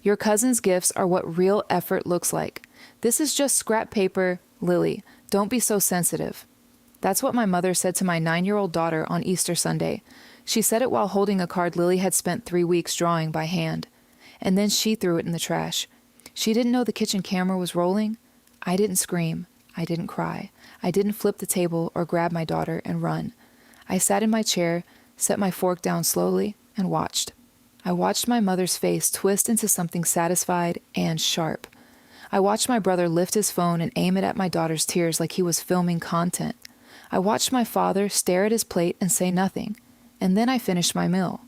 Your cousin's gifts are what real effort looks like. This is just scrap paper, Lily. Don't be so sensitive. That's what my mother said to my 9-year-old daughter on Easter Sunday. She said it while holding a card Lily had spent 3 weeks drawing by hand. And then she threw it in the trash. She didn't know the kitchen camera was rolling. I didn't scream. I didn't cry. I didn't flip the table or grab my daughter and run. I sat in my chair, set my fork down slowly, and watched. I watched my mother's face twist into something satisfied and sharp. I watched my brother lift his phone and aim it at my daughter's tears like he was filming content. I watched my father stare at his plate and say nothing. And then I finished my meal.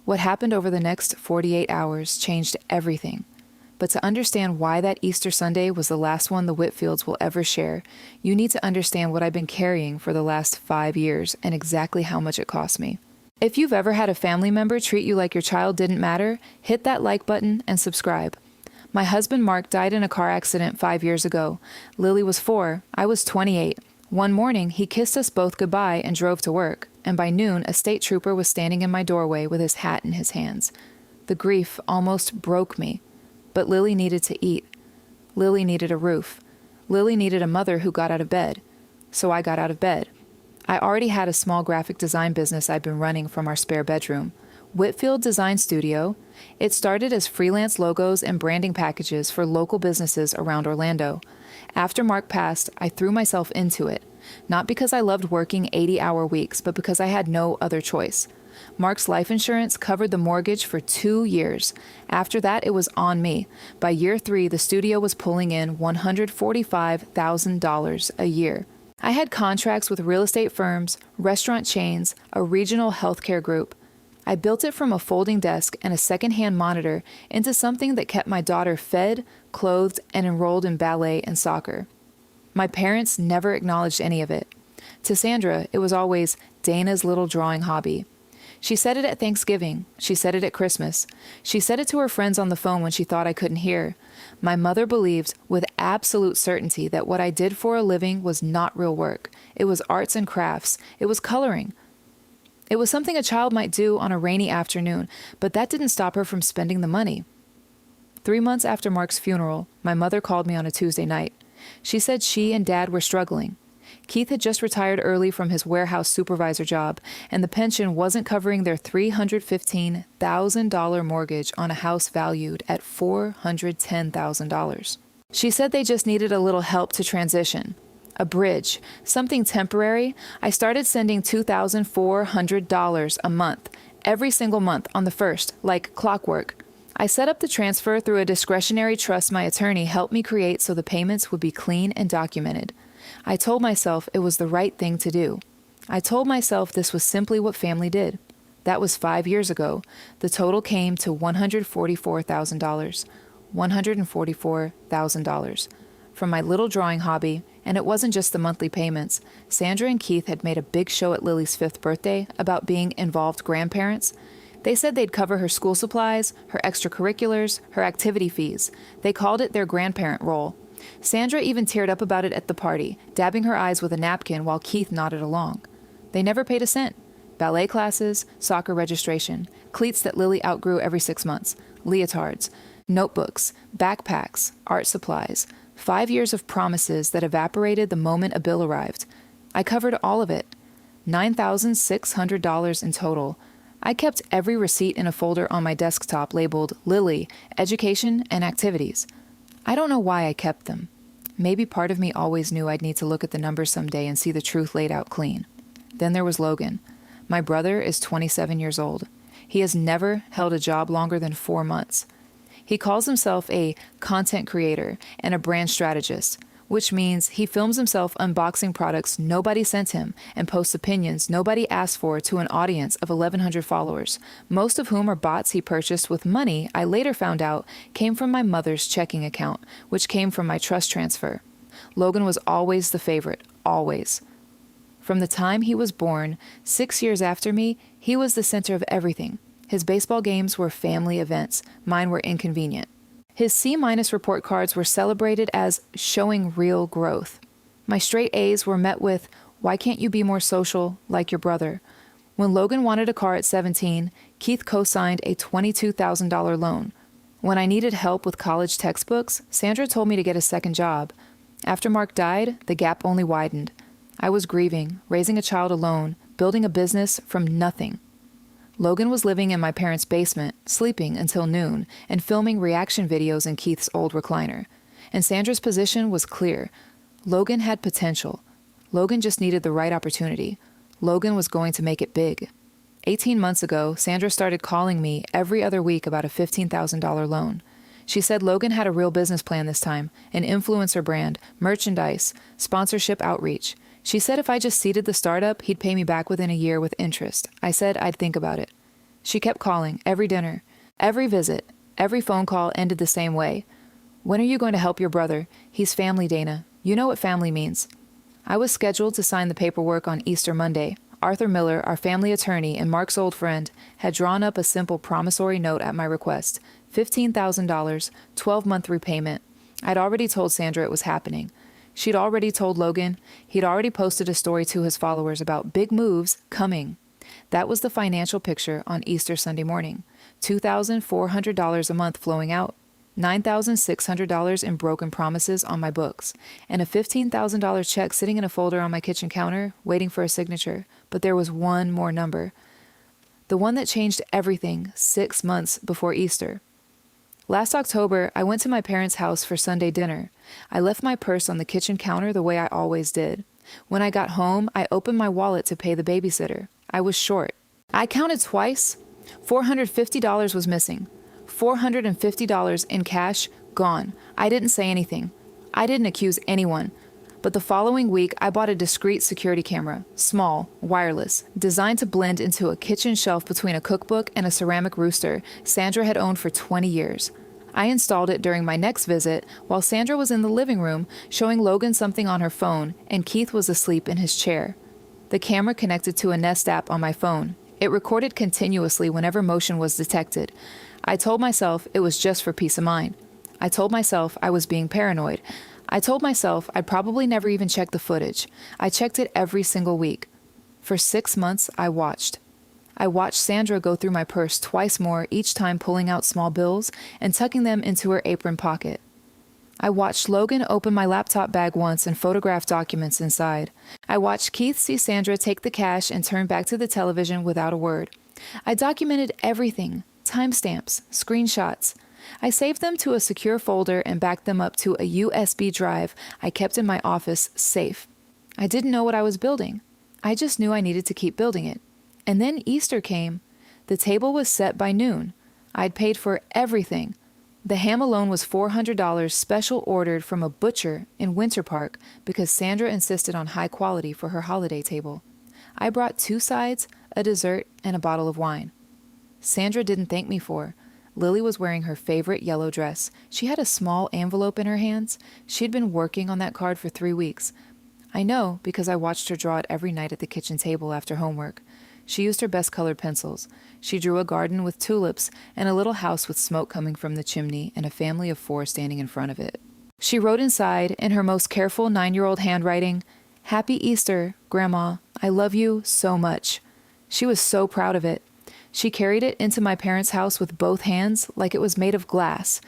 What happened over the next 48 hours changed everything. But to understand why that Easter Sunday was the last one the Whitfields will ever share, you need to understand what I've been carrying for the last 5 years and exactly how much it cost me. If you've ever had a family member treat you like your child didn't matter, hit that like button and subscribe. My husband Mark died in a car accident 5 years ago. Lily was 4, I was 28. One morning, he kissed us both goodbye and drove to work, and by noon, a state trooper was standing in my doorway with his hat in his hands. The grief almost broke me. But Lily needed to eat. Lily needed a roof. Lily needed a mother who got out of bed. So I got out of bed. I already had a small graphic design business I'd been running from our spare bedroom, Whitfield Design Studio. It started as freelance logos and branding packages for local businesses around Orlando. After Mark passed, I threw myself into it, not because I loved working 80-hour weeks, but because I had no other choice. Mark's life insurance covered the mortgage for 2 years. After that, it was on me. By year 3, the studio was pulling in $145,000 a year. I had contracts with real estate firms, restaurant chains, a regional healthcare group. I built it from a folding desk and a secondhand monitor into something that kept my daughter fed, clothed, and enrolled in ballet and soccer. My parents never acknowledged any of it. To Sandra, it was always Dana's little drawing hobby. She said it at Thanksgiving. She said it at Christmas. She said it to her friends on the phone when she thought I couldn't hear. My mother believed with absolute certainty that what I did for a living was not real work. It was arts and crafts. It was coloring. It was something a child might do on a rainy afternoon, but that didn't stop her from spending the money. 3 months after Mark's funeral, my mother called me on a Tuesday night. She said she and Dad were struggling. Keith had just retired early from his warehouse supervisor job, and the pension wasn't covering their $315,000 mortgage on a house valued at $410,000. She said they just needed a little help to transition. A bridge, something temporary. I started sending $2,400 a month, every single month on the 1st, like clockwork. I set up the transfer through a discretionary trust my attorney helped me create so the payments would be clean and documented. I told myself it was the right thing to do. I told myself this was simply what family did. That was 5 years ago. The total came to $144,000. $144,000. From my little drawing hobby, and it wasn't just the monthly payments. Sandra and Keith had made a big show at Lily's 5th birthday about being involved grandparents. They said they'd cover her school supplies, her extracurriculars, her activity fees. They called it their grandparent role. Sandra even teared up about it at the party, dabbing her eyes with a napkin while Keith nodded along. They never paid a cent. Ballet classes, soccer registration, cleats that Lily outgrew every 6 months, leotards, notebooks, backpacks, art supplies, 5 years of promises that evaporated the moment a bill arrived. I covered all of it. $9,600 in total. I kept every receipt in a folder on my desktop labeled Lily, Education and Activities. I don't know why I kept them. Maybe part of me always knew I'd need to look at the numbers someday and see the truth laid out clean. Then there was Logan. My brother is 27 years old. He has never held a job longer than 4 months. He calls himself a content creator and a brand strategist, which means he films himself unboxing products nobody sent him and posts opinions nobody asked for to an audience of 1,100 followers, most of whom are bots he purchased with money I later found out came from my mother's checking account, which came from my trust transfer. Logan was always the favorite, always. From the time he was born, 6 years after me, he was the center of everything. His baseball games were family events. Mine were inconvenient. His C- report cards were celebrated as showing real growth. My straight A's were met with, "Why can't you be more social, like your brother?" When Logan wanted a car at 17, Keith co-signed a $22,000 loan. When I needed help with college textbooks, Sandra told me to get a second job. After Mark died, the gap only widened. I was grieving, raising a child alone, building a business from nothing. Logan was living in my parents' basement, sleeping until noon, and filming reaction videos in Keith's old recliner. And Sandra's position was clear. Logan had potential. Logan just needed the right opportunity. Logan was going to make it big. 18 months ago, Sandra started calling me every other week about a $15,000 loan. She said Logan had a real business plan this time, an influencer brand, merchandise, sponsorship outreach. She said if I just seeded the startup, he'd pay me back within a year with interest. I said I'd think about it. She kept calling, every dinner, every visit, every phone call ended the same way. When are you going to help your brother? He's family, Dana. You know what family means. I was scheduled to sign the paperwork on Easter Monday. Arthur Miller, our family attorney and Mark's old friend, had drawn up a simple promissory note at my request. $15,000, 12-month repayment. I'd already told Sandra it was happening. She'd already told Logan. He'd already posted a story to his followers about big moves coming. That was the financial picture on Easter Sunday morning. $2,400 a month flowing out. $9,600 in broken promises on my books, and a $15,000 check sitting in a folder on my kitchen counter, waiting for a signature. But there was one more number. The one that changed everything 6 months before Easter. Last October, I went to my parents' house for Sunday dinner. I left my purse on the kitchen counter the way I always did. When I got home, I opened my wallet to pay the babysitter. I was short. I counted twice. $450 was missing. $450 in cash, gone. I didn't say anything. I didn't accuse anyone. But the following week, I bought a discreet security camera, small, wireless, designed to blend into a kitchen shelf between a cookbook and a ceramic rooster Sandra had owned for 20 years. I installed it during my next visit while Sandra was in the living room showing Logan something on her phone and Keith was asleep in his chair. The camera connected to a Nest app on my phone. It recorded continuously whenever motion was detected. I told myself it was just for peace of mind. I told myself I was being paranoid. I told myself I'd probably never even check the footage. I checked it every single week. For 6 months, I watched. I watched Sandra go through my purse twice more, each time pulling out small bills and tucking them into her apron pocket. I watched Logan open my laptop bag once and photograph documents inside. I watched Keith see Sandra take the cash and turn back to the television without a word. I documented everything. Timestamps, screenshots. I saved them to a secure folder and backed them up to a USB drive I kept in my office safe. I didn't know what I was building. I just knew I needed to keep building it. And then Easter came. The table was set by noon. I'd paid for everything. The ham alone was $400 special ordered from a butcher in Winter Park because Sandra insisted on high quality for her holiday table. I brought 2 sides, a dessert, and a bottle of wine. Sandra didn't thank me for. Lily was wearing her favorite yellow dress. She had a small envelope in her hands. She'd been working on that card for 3 weeks. I know because I watched her draw it every night at the kitchen table after homework. She used her best colored pencils. She drew a garden with tulips and a little house with smoke coming from the chimney and a family of 4 standing in front of it. She wrote inside, in her most careful 9-year-old handwriting, "Happy Easter, Grandma. I love you so much." She was so proud of it. She carried it into my parents' house with both hands like it was made of glass.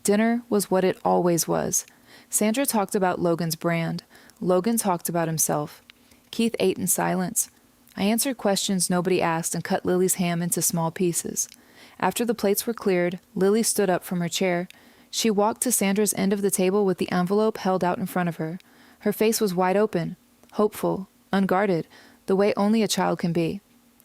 Dinner was what it always was. Sandra talked about Logan's brand. Logan talked about himself. Keith ate in silence. I answered questions nobody asked and cut Lily's ham into small pieces. After the plates were cleared, Lily stood up from her chair. She walked to Sandra's end of the table with the envelope held out in front of her. Her face was wide open, hopeful, unguarded, the way only a child can be.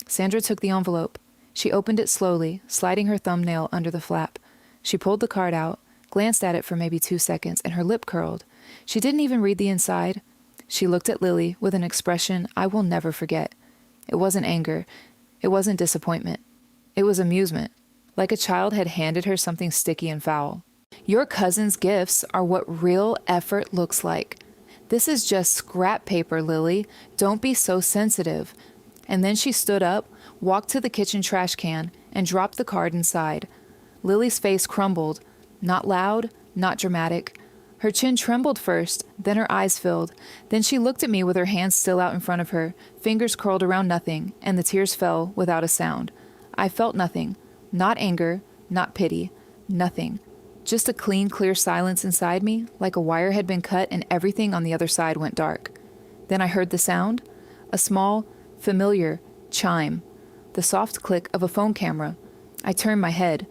Sandra took the envelope. She opened it slowly, sliding her thumbnail under the flap. She pulled the card out, glanced at it for maybe 2 seconds, and her lip curled. She didn't even read the inside. She looked at Lily with an expression I will never forget. It wasn't anger. It wasn't disappointment. It was amusement, like a child had handed her something sticky and foul. Your cousin's gifts are what real effort looks like. This is just scrap paper, Lily. Don't be so sensitive. And then she stood up, walked to the kitchen trash can, and dropped the card inside. Lily's face crumbled. Not loud, not dramatic. Her chin trembled first, then her eyes filled. Then she looked at me with her hands still out in front of her, fingers curled around nothing, and the tears fell without a sound. I felt nothing. Not anger, not pity. Nothing. Just a clean, clear silence inside me, like a wire had been cut and everything on the other side went dark. Then I heard the sound, a small, familiar chime, the soft click of a phone camera. I turned my head.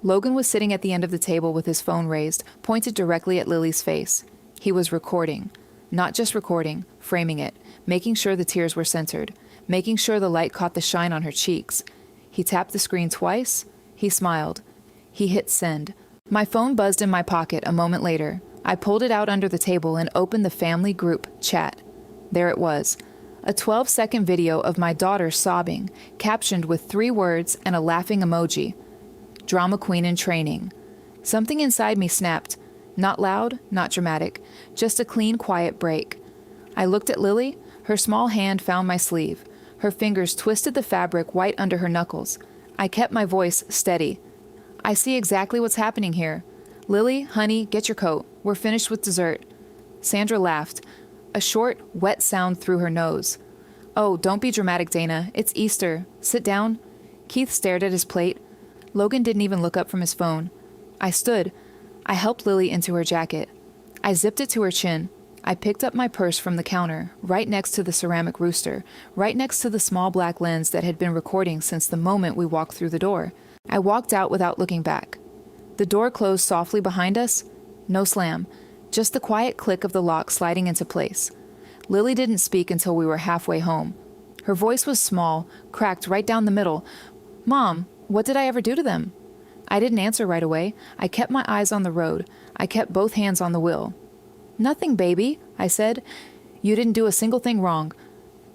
Logan was sitting at the end of the table with his phone raised, pointed directly at Lily's face. He was recording. Not just recording, framing it, making sure the tears were centered, making sure the light caught the shine on her cheeks. He tapped the screen twice. He smiled. He hit send. My phone buzzed in my pocket a moment later. I pulled it out under the table and opened the family group chat. There it was. A 12-second video of my daughter sobbing, captioned with 3 words and a laughing emoji. Drama queen in training. Something inside me snapped. Not loud, not dramatic, just a clean, quiet break. I looked at Lily. Her small hand found my sleeve. Her fingers twisted the fabric white under her knuckles. I kept my voice steady. I see exactly what's happening here. Lily, honey, get your coat. We're finished with dessert. Sandra laughed. A short, wet sound through her nose. Oh, don't be dramatic, Dana. It's Easter. Sit down. Keith stared at his plate. Logan didn't even look up from his phone. I stood. I helped Lily into her jacket. I zipped it to her chin. I picked up my purse from the counter, right next to the ceramic rooster, right next to the small black lens that had been recording since the moment we walked through the door. I walked out without looking back. The door closed softly behind us. No slam. Just the quiet click of the lock sliding into place. Lily didn't speak until we were halfway home. Her voice was small, cracked right down the middle. Mom, what did I ever do to them? I didn't answer right away. I kept my eyes on the road. I kept both hands on the wheel. Nothing, baby, I said. You didn't do a single thing wrong.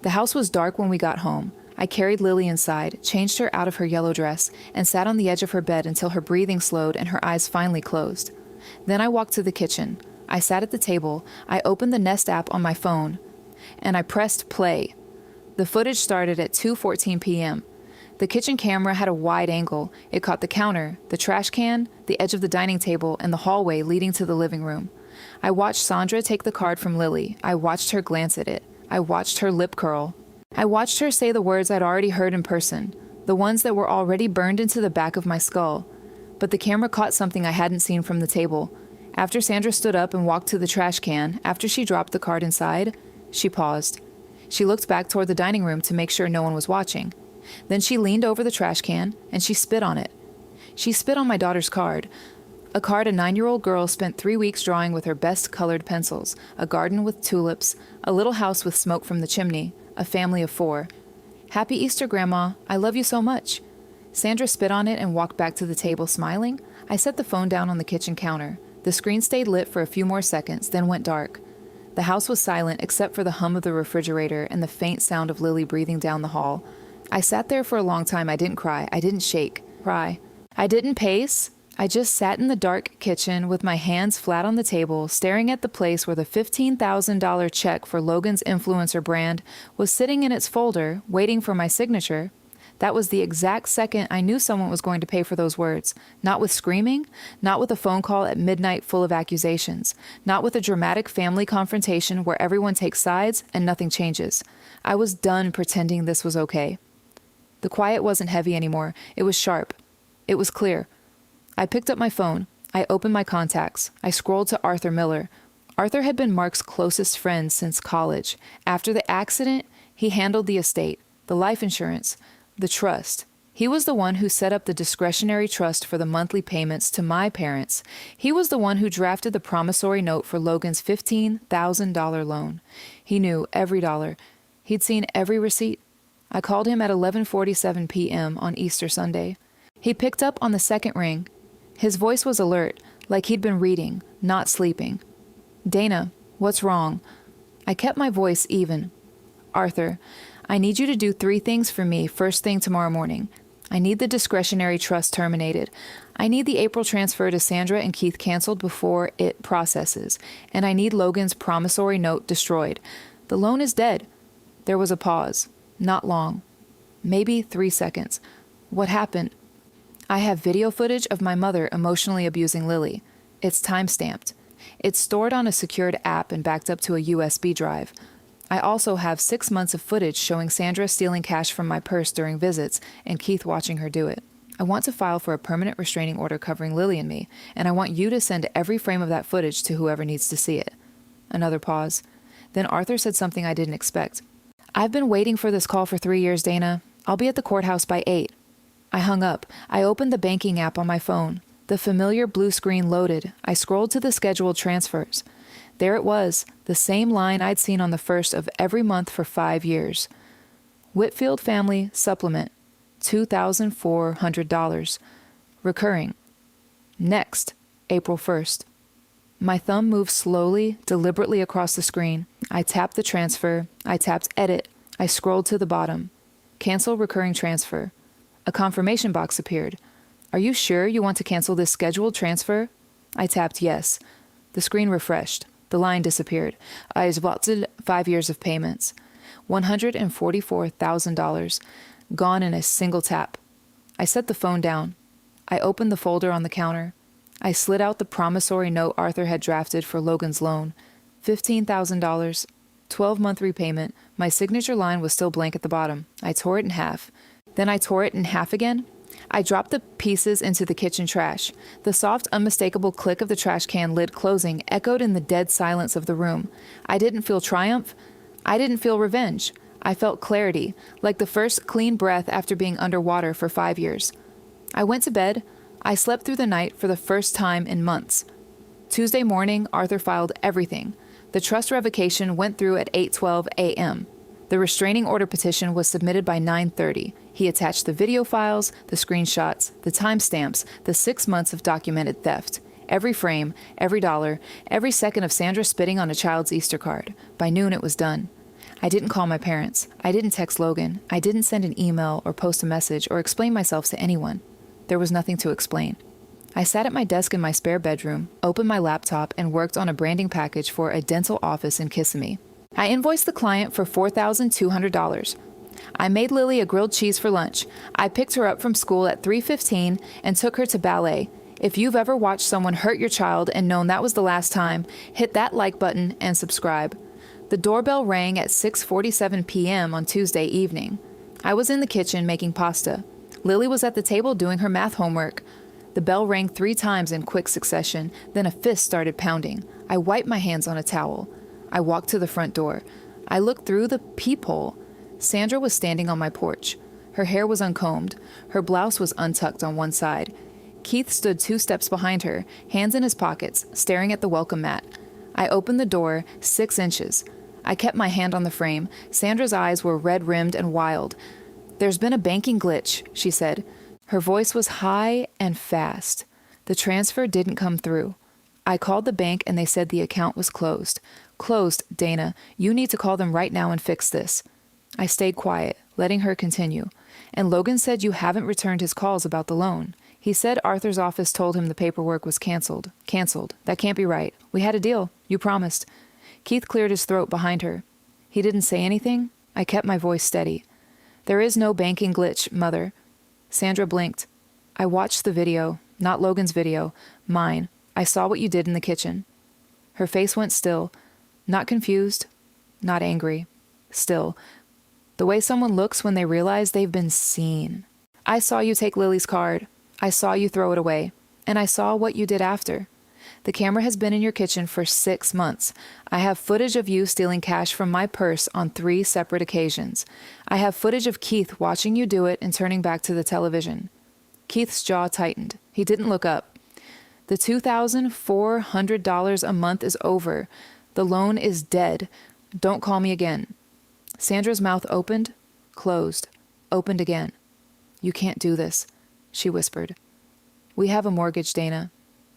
The house was dark when we got home. I carried Lily inside, changed her out of her yellow dress, and sat on the edge of her bed until her breathing slowed and her eyes finally closed. Then I walked to the kitchen. I sat at the table. I opened the Nest app on my phone, and I pressed play. The footage started at 2:14 p.m. The kitchen camera had a wide angle. It caught the counter, the trash can, the edge of the dining table, and the hallway leading to the living room. I watched Sandra take the card from Lily. I watched her glance at it. I watched her lip curl. I watched her say the words I'd already heard in person, the ones that were already burned into the back of my skull. But the camera caught something I hadn't seen from the table. After Sandra stood up and walked to the trash can, after she dropped the card inside, she paused. She looked back toward the dining room to make sure no one was watching. Then she leaned over the trash can, and she spit on it. She spit on my daughter's card. A card a 9-year-old girl spent 3 weeks drawing with her best colored pencils, a garden with tulips, a little house with smoke from the chimney, a family of 4. Happy Easter, Grandma. I love you so much. Sandra spit on it and walked back to the table, smiling. I set the phone down on the kitchen counter. The screen stayed lit for a few more seconds, then went dark. The house was silent except for the hum of the refrigerator and the faint sound of Lily breathing down the hall. I sat there for a long time. I didn't cry. I didn't shake. Cry. I didn't pace. I just sat in the dark kitchen with my hands flat on the table, staring at the place where the $15,000 check for Logan's influencer brand was sitting in its folder, waiting for my signature. That was the exact second I knew someone was going to pay for those words. Not with screaming, not with a phone call at midnight full of accusations, not with a dramatic family confrontation where everyone takes sides and nothing changes. I was done pretending this was okay. The quiet wasn't heavy anymore. It was sharp. It was clear. I picked up my phone. I opened my contacts. I scrolled to Arthur Miller. Arthur had been Mark's closest friend since college. After the accident, he handled the estate, the life insurance, the trust. He was the one who set up the discretionary trust for the monthly payments to my parents. He was the one who drafted the promissory note for Logan's $15,000 loan. He knew every dollar. He'd seen every receipt. I called him at 11:47 p.m. on Easter Sunday. He picked up on the second ring. His voice was alert, like he'd been reading, not sleeping. Dana, what's wrong? I kept my voice even. Arthur, I need you to do 3 things for me first thing tomorrow morning. I need the discretionary trust terminated. I need the April transfer to Sandra and Keith canceled before it processes. And I need Logan's promissory note destroyed. The loan is dead. There was a pause. Not long. Maybe 3 seconds. What happened? I have video footage of my mother emotionally abusing Lily. It's time-stamped. It's stored on a secured app and backed up to a USB drive. I also have 6 months of footage showing Sandra stealing cash from my purse during visits and Keith watching her do it. I want to file for a permanent restraining order covering Lily and me, and I want you to send every frame of that footage to whoever needs to see it. Another pause. Then Arthur said something I didn't expect. I've been waiting for this call for 3 years, Dana. I'll be at the courthouse by 8. I hung up. I opened the banking app on my phone. The familiar blue screen loaded. I scrolled to the scheduled transfers. There it was, the same line I'd seen on the first of every month for 5 years. Whitfield Family Supplement, $2,400. Recurring. Next, April 1st. My thumb moved slowly, deliberately across the screen. I tapped the transfer. I tapped Edit. I scrolled to the bottom. Cancel recurring transfer. A confirmation box appeared. Are you sure you want to cancel this scheduled transfer? I tapped yes. The screen refreshed. The line disappeared. I spotted 5 years of payments. $144,000. Gone in a single tap. I set the phone down. I opened the folder on the counter. I slid out the promissory note Arthur had drafted for Logan's loan. $15,000. 12-month repayment. My signature line was still blank at the bottom. I tore it in half. Then I tore it in half again. I dropped the pieces into the kitchen trash. The soft, unmistakable click of the trash can lid closing echoed in the dead silence of the room. I didn't feel triumph. I didn't feel revenge. I felt clarity, like the first clean breath after being underwater for 5 years. I went to bed. I slept through the night for the first time in months. Tuesday morning, Arthur filed everything. The trust revocation went through at 8:12 a.m. The restraining order petition was submitted by 9:30. He attached the video files, the screenshots, the timestamps, the 6 months of documented theft. Every frame, every dollar, every second of Sandra spitting on a child's Easter card. By noon, it was done. I didn't call my parents. I didn't text Logan. I didn't send an email or post a message or explain myself to anyone. There was nothing to explain. I sat at my desk in my spare bedroom, opened my laptop, and worked on a branding package for a dental office in Kissimmee. I invoiced the client for $4,200. I made Lily a grilled cheese for lunch. I picked her up from school at 3:15 and took her to ballet. If you've ever watched someone hurt your child and known that was the last time, hit that like button and subscribe. The doorbell rang at 6:47 p.m. on Tuesday evening. I was in the kitchen making pasta. Lily was at the table doing her math homework. The bell rang 3 times in quick succession, then a fist started pounding. I wiped my hands on a towel. I walked to the front door. I looked through the peephole. Sandra was standing on my porch. Her hair was uncombed. Her blouse was untucked on one side. Keith stood 2 steps behind her, hands in his pockets, staring at the welcome mat. I opened the door 6 inches. I kept my hand on the frame. Sandra's eyes were red-rimmed and wild. "There's been a banking glitch," she said. Her voice was high and fast. The transfer didn't come through. I called the bank and they said the account was closed. "Closed, Dana. You need to call them right now and fix this." I stayed quiet, letting her continue. "And Logan said you haven't returned his calls about the loan. He said Arthur's office told him the paperwork was canceled. Canceled. That can't be right. We had a deal. You promised." Keith cleared his throat behind her. He didn't say anything. I kept my voice steady. "There is no banking glitch, Mother." Sandra blinked. "I watched the video. Not Logan's video. Mine. I saw what you did in the kitchen." Her face went still. Not confused. Not angry. Still. The way someone looks when they realize they've been seen. "I saw you take Lily's card. I saw you throw it away. And I saw what you did after. The camera has been in your kitchen for 6 months. I have footage of you stealing cash from my purse on 3 separate occasions. I have footage of Keith watching you do it and turning back to the television." Keith's jaw tightened. He didn't look up. "The $2,400 a month is over. The loan is dead. Don't call me again." Sandra's mouth opened, closed, opened again. "You can't do this," she whispered. "We have a mortgage, Dana.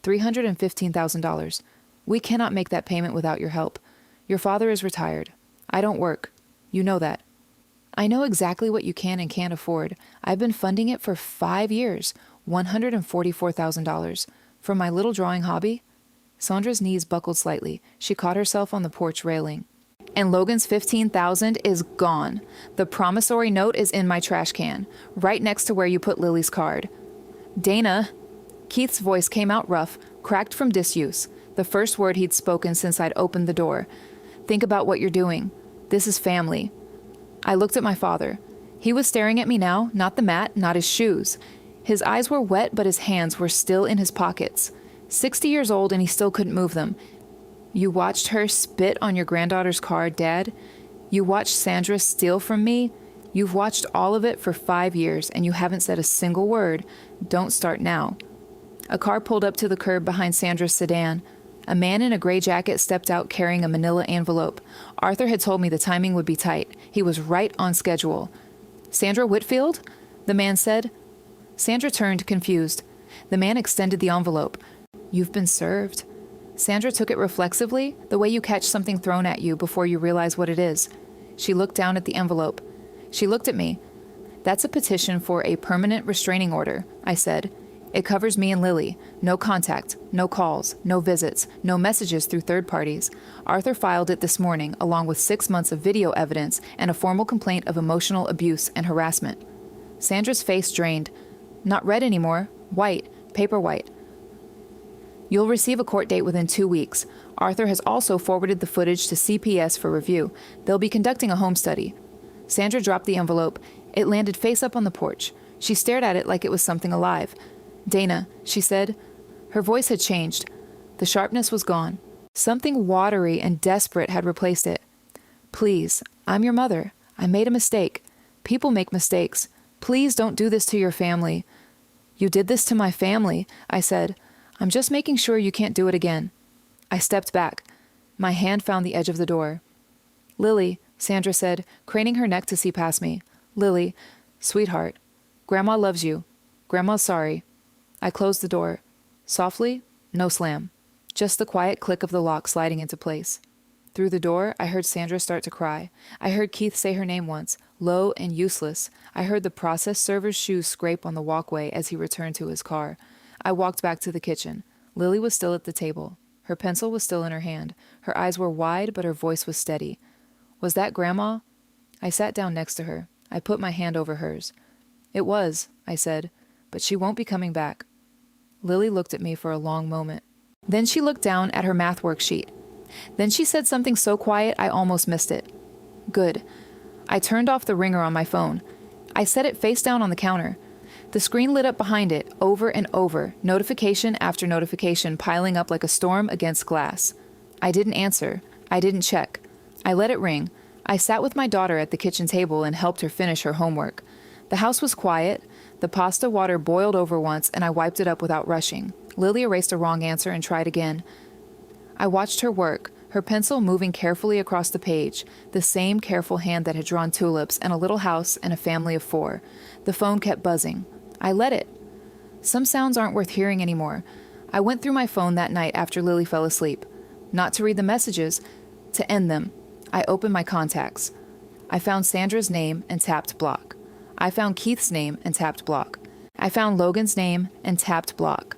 $315,000. We cannot make that payment without your help. Your father is retired. I don't work. You know that. I know exactly what you can and can't afford. I've been funding it for 5 years. $144,000. For my little drawing hobby." Sandra's knees buckled slightly. She caught herself on the porch railing. "And Logan's $15,000 is gone. The promissory note is in my trash can, right next to where you put Lily's card." "Dana." Keith's voice came out rough, cracked from disuse, the first word he'd spoken since I'd opened the door. "Think about what you're doing. This is family." I looked at my father. He was staring at me now, not the mat, not his shoes. His eyes were wet, but his hands were still in his pockets. 60 years old and he still couldn't move them. You watched her spit on your granddaughter's car, Dad. You watched Sandra steal from me. You've watched all of it for 5 years and you haven't said a single word. Don't start now. A car pulled up to the curb behind Sandra's sedan. A man in a gray jacket stepped out carrying a manila envelope. Arthur had told me the timing would be tight. He was right on schedule. Sandra Whitfield? The man said. Sandra turned, confused. The man extended the envelope. You've been served. Sandra took it reflexively, the way you catch something thrown at you before you realize what it is. She looked down at the envelope. She looked at me. That's a petition for a permanent restraining order, I said. It covers me and Lily. No contact, no calls, no visits, no messages through third parties. Arthur filed it this morning, along with 6 months of video evidence and a formal complaint of emotional abuse and harassment. Sandra's face drained. Not red anymore. White. Paper white. You'll receive a court date within 2 weeks. Arthur has also forwarded the footage to CPS for review. They'll be conducting a home study. Sandra dropped the envelope. It landed face up on the porch. She stared at it like it was something alive. Dana, she said. Her voice had changed. The sharpness was gone. Something watery and desperate had replaced it. Please, I'm your mother. I made a mistake. People make mistakes. Please don't do this to your family. You did this to my family, I said. I'm just making sure you can't do it again. I stepped back. My hand found the edge of the door. Lily, Sandra said, craning her neck to see past me. Lily, sweetheart, Grandma loves you. Grandma's sorry. I closed the door. Softly, no slam. Just the quiet click of the lock sliding into place. Through the door, I heard Sandra start to cry. I heard Keith say her name once, low and useless. I heard the process server's shoes scrape on the walkway as he returned to his car. I walked back to the kitchen. Lily was still at the table. Her pencil was still in her hand. Her eyes were wide, but her voice was steady. Was that Grandma? I sat down next to her. I put my hand over hers. It was, I said, but she won't be coming back. Lily looked at me for a long moment. Then she looked down at her math worksheet. Then she said something so quiet I almost missed it. Good. I turned off the ringer on my phone. I set it face down on the counter. The screen lit up behind it, over and over, notification after notification piling up like a storm against glass. I didn't answer. I didn't check. I let it ring. I sat with my daughter at the kitchen table and helped her finish her homework. The house was quiet. The pasta water boiled over once, and I wiped it up without rushing. Lily erased a wrong answer and tried again. I watched her work, her pencil moving carefully across the page, the same careful hand that had drawn tulips and a little house and a family of 4. The phone kept buzzing. I let it. Some sounds aren't worth hearing anymore. I went through my phone that night after Lily fell asleep. Not to read the messages, to end them. I opened my contacts. I found Sandra's name and tapped block. I found Keith's name and tapped block. I found Logan's name and tapped block.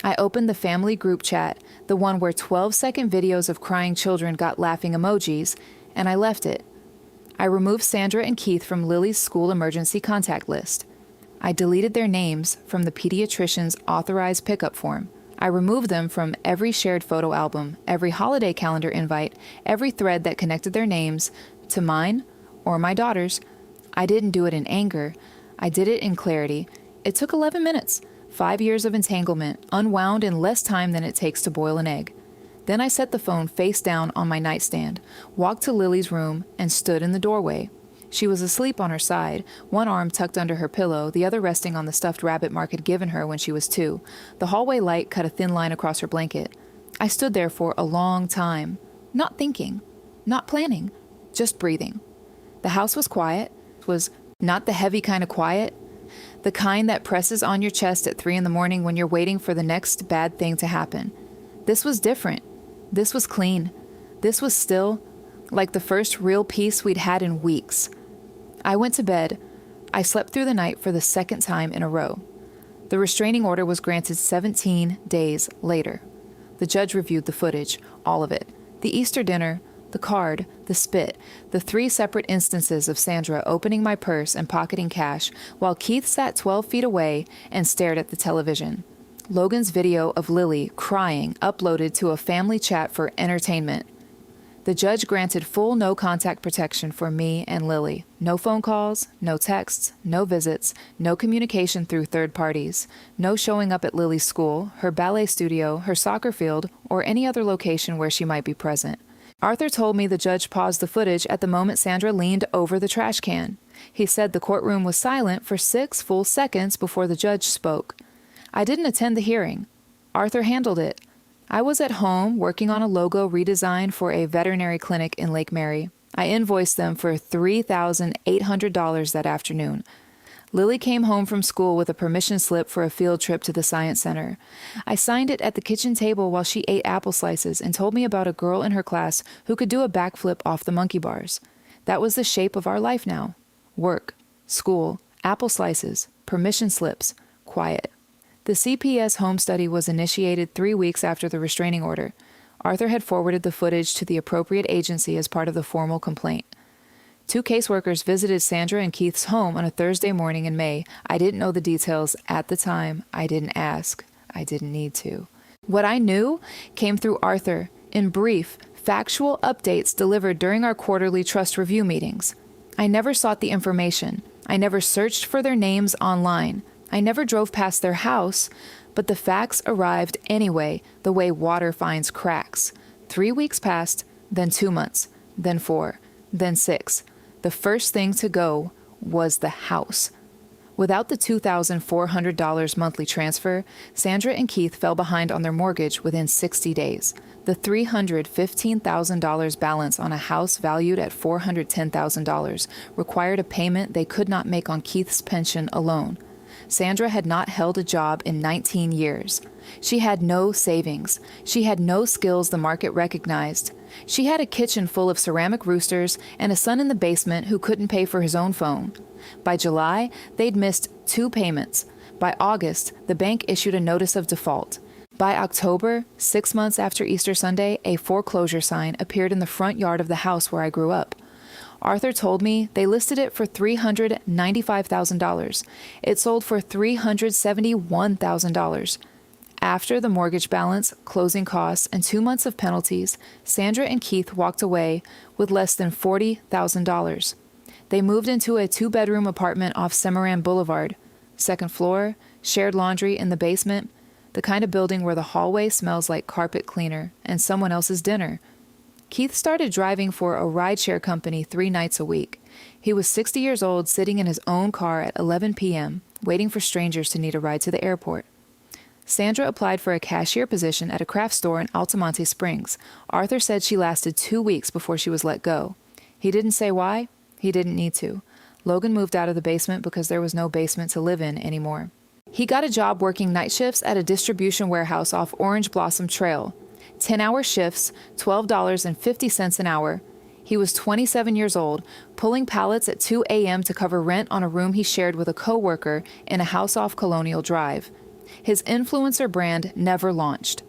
I opened the family group chat, the one where 12-second videos of crying children got laughing emojis, and I left it. I removed Sandra and Keith from Lily's school emergency contact list. I deleted their names from the pediatrician's authorized pickup form. I removed them from every shared photo album, every holiday calendar invite, every thread that connected their names to mine or my daughter's. I didn't do it in anger. I did it in clarity. It took 11 minutes. 5 years of entanglement, unwound in less time than it takes to boil an egg. Then I set the phone face down on my nightstand, walked to Lily's room, and stood in the doorway. She was asleep on her side, one arm tucked under her pillow, the other resting on the stuffed rabbit Mark had given her when she was 2. The hallway light cut a thin line across her blanket. I stood there for a long time, not thinking, not planning, just breathing. The house was quiet. It was not the heavy kind of quiet, the kind that presses on your chest at 3 a.m. when you're waiting for the next bad thing to happen. This was different. This was clean. This was still, like the first real peace we'd had in weeks. I went to bed. I slept through the night for the second time in a row. The restraining order was granted 17 days later. The judge reviewed the footage, all of it. The Easter dinner, the card, the spit, the 3 separate instances of Sandra opening my purse and pocketing cash while Keith sat 12 feet away and stared at the television. Logan's video of Lily crying uploaded to a family chat for entertainment. The judge granted full no-contact protection for me and Lily. No phone calls, no texts, no visits, no communication through third parties, no showing up at Lily's school, her ballet studio, her soccer field, or any other location where she might be present. Arthur told me the judge paused the footage at the moment Sandra leaned over the trash can. He said the courtroom was silent for 6 full seconds before the judge spoke. I didn't attend the hearing. Arthur handled it. I was at home working on a logo redesign for a veterinary clinic in Lake Mary. I invoiced them for $3,800 that afternoon. Lily came home from school with a permission slip for a field trip to the science center. I signed it at the kitchen table while she ate apple slices and told me about a girl in her class who could do a backflip off the monkey bars. That was the shape of our life now. Work, school, apple slices, permission slips, quiet. The CPS home study was initiated 3 weeks after the restraining order. Arthur had forwarded the footage to the appropriate agency as part of the formal complaint. 2 caseworkers visited Sandra and Keith's home on a Thursday morning in May. I didn't know the details at the time. I didn't ask. I didn't need to. What I knew came through Arthur in brief, factual updates delivered during our quarterly trust review meetings. I never sought the information. I never searched for their names online. I never drove past their house, but the facts arrived anyway, the way water finds cracks. 3 weeks passed, then 2 months, then 4, then 6. The first thing to go was the house. Without the $2,400 monthly transfer, Sandra and Keith fell behind on their mortgage within 60 days. The $315,000 balance on a house valued at $410,000 required a payment they could not make on Keith's pension alone. Sandra had not held a job in 19 years. She had no savings. She had no skills the market recognized. She had a kitchen full of ceramic roosters and a son in the basement who couldn't pay for his own phone. By July, they'd missed 2 payments. By August, the bank issued a notice of default. By October, 6 months after Easter Sunday, a foreclosure sign appeared in the front yard of the house where I grew up. Arthur told me they listed it for $395,000. It sold for $371,000. After the mortgage balance, closing costs, and 2 months of penalties, Sandra and Keith walked away with less than $40,000. They moved into a 2-bedroom apartment off Semaran Boulevard. 2nd floor, shared laundry in the basement, the kind of building where the hallway smells like carpet cleaner and someone else's dinner. Keith started driving for a rideshare company 3 nights a week. He was 60 years old, sitting in his own car at 11 p.m., waiting for strangers to need a ride to the airport. Sandra applied for a cashier position at a craft store in Altamonte Springs. Arthur said she lasted 2 weeks before she was let go. He didn't say why. He didn't need to. Logan moved out of the basement because there was no basement to live in anymore. He got a job working night shifts at a distribution warehouse off Orange Blossom Trail. 10-hour shifts, $12.50 an hour. He was 27 years old, pulling pallets at 2 a.m. to cover rent on a room he shared with a co-worker in a house off Colonial Drive. His influencer brand never launched.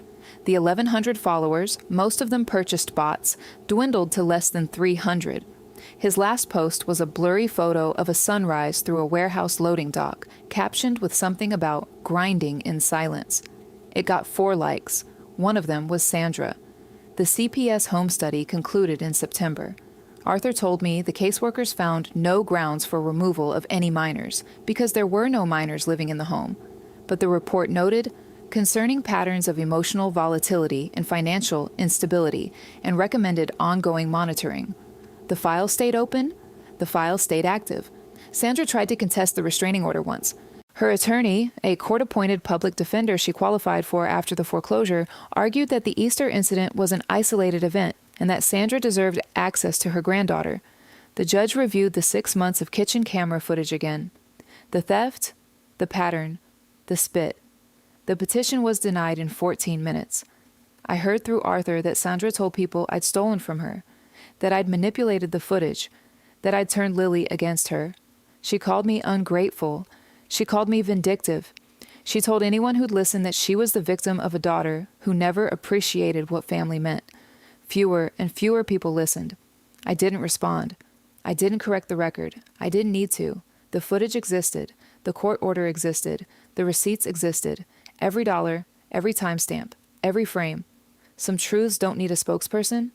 The 1,100 followers, most of them purchased bots, dwindled to less than 300. His last post was a blurry photo of a sunrise through a warehouse loading dock, captioned with something about grinding in silence. It got 4 likes. One of them was Sandra. The CPS home study concluded in September. Arthur told me the caseworkers found no grounds for removal of any minors because there were no minors living in the home. But the report noted concerning patterns of emotional volatility and financial instability and recommended ongoing monitoring. The file stayed open. The file stayed active. Sandra tried to contest the restraining order once. Her attorney, a court-appointed public defender she qualified for after the foreclosure, argued that the Easter incident was an isolated event and that Sandra deserved access to her granddaughter. The judge reviewed the 6 months of kitchen camera footage again. The theft, the pattern, the spit. The petition was denied in 14 minutes. I heard through Arthur that Sandra told people I'd stolen from her, that I'd manipulated the footage, that I'd turned Lily against her. She called me ungrateful. She called me vindictive. She told anyone who'd listen that she was the victim of a daughter who never appreciated what family meant. Fewer and fewer people listened. I didn't respond. I didn't correct the record. I didn't need to. The footage existed. The court order existed. The receipts existed. Every dollar, every timestamp, every frame. Some truths don't need a spokesperson.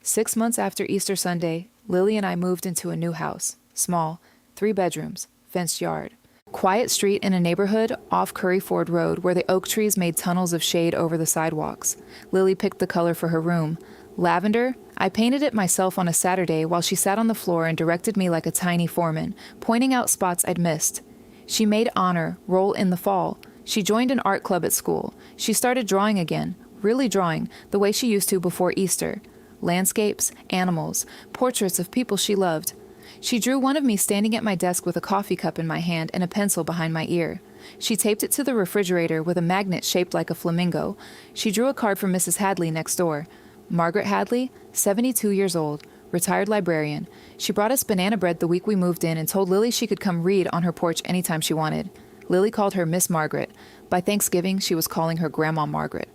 6 months after Easter Sunday, Lily and I moved into a new house. Small, 3 bedrooms, fenced yard. Quiet street in a neighborhood off Curry Ford Road where the oak trees made tunnels of shade over the sidewalks. Lily picked the color for her room. Lavender. I painted it myself on a Saturday while she sat on the floor and directed me like a tiny foreman, pointing out spots I'd missed. She made honor roll in the fall. She joined an art club at school. She started drawing again, really drawing, the way she used to before Easter. Landscapes, animals, portraits of people she loved. She drew one of me standing at my desk with a coffee cup in my hand and a pencil behind my ear. She taped it to the refrigerator with a magnet shaped like a flamingo. She drew a card from Mrs. Hadley next door. Margaret Hadley, 72 years old, retired librarian. She brought us banana bread the week we moved in and told Lily she could come read on her porch anytime she wanted. Lily called her Miss Margaret. By Thanksgiving, she was calling her Grandma Margaret.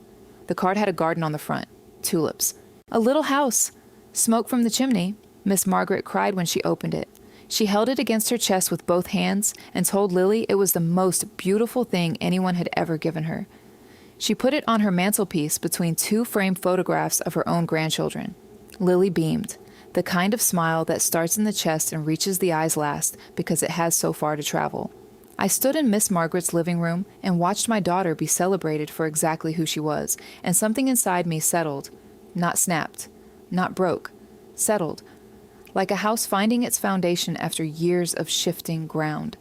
The card had a garden on the front. Tulips. A little house. Smoke from the chimney. Miss Margaret cried when she opened it. She held it against her chest with both hands and told Lily it was the most beautiful thing anyone had ever given her. She put it on her mantelpiece between 2 framed photographs of her own grandchildren. Lily beamed, the kind of smile that starts in the chest and reaches the eyes last because it has so far to travel. I stood in Miss Margaret's living room and watched my daughter be celebrated for exactly who she was, and something inside me settled, not snapped, not broke, settled, like a house finding its foundation after years of shifting ground.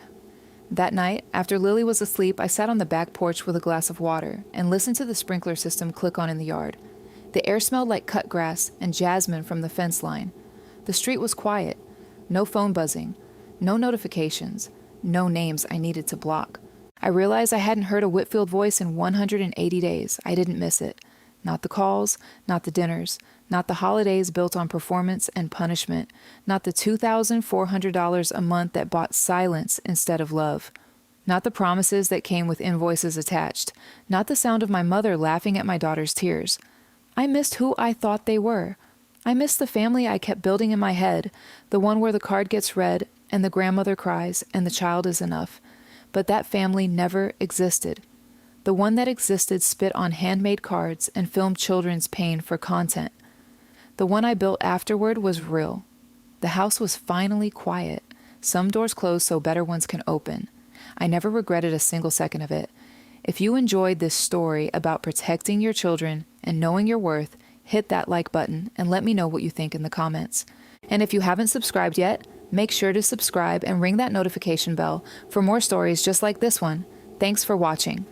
That night, after Lily was asleep, I sat on the back porch with a glass of water and listened to the sprinkler system click on in the yard. The air smelled like cut grass and jasmine from the fence line. The street was quiet. No phone buzzing. No notifications. No names I needed to block. I realized I hadn't heard a Whitfield voice in 180 days. I didn't miss it. Not the calls, not the dinners, not the holidays built on performance and punishment, not the $2,400 a month that bought silence instead of love, not the promises that came with invoices attached, not the sound of my mother laughing at my daughter's tears. I missed who I thought they were. I missed the family I kept building in my head, the one where the card gets read and the grandmother cries and the child is enough. But that family never existed. The one that existed spit on handmade cards and filmed children's pain for content. The one I built afterward was real. The house was finally quiet. Some doors closed so better ones can open. I never regretted a single second of it. If you enjoyed this story about protecting your children and knowing your worth, hit that like button and let me know what you think in the comments. And if you haven't subscribed yet, make sure to subscribe and ring that notification bell for more stories just like this one. Thanks for watching.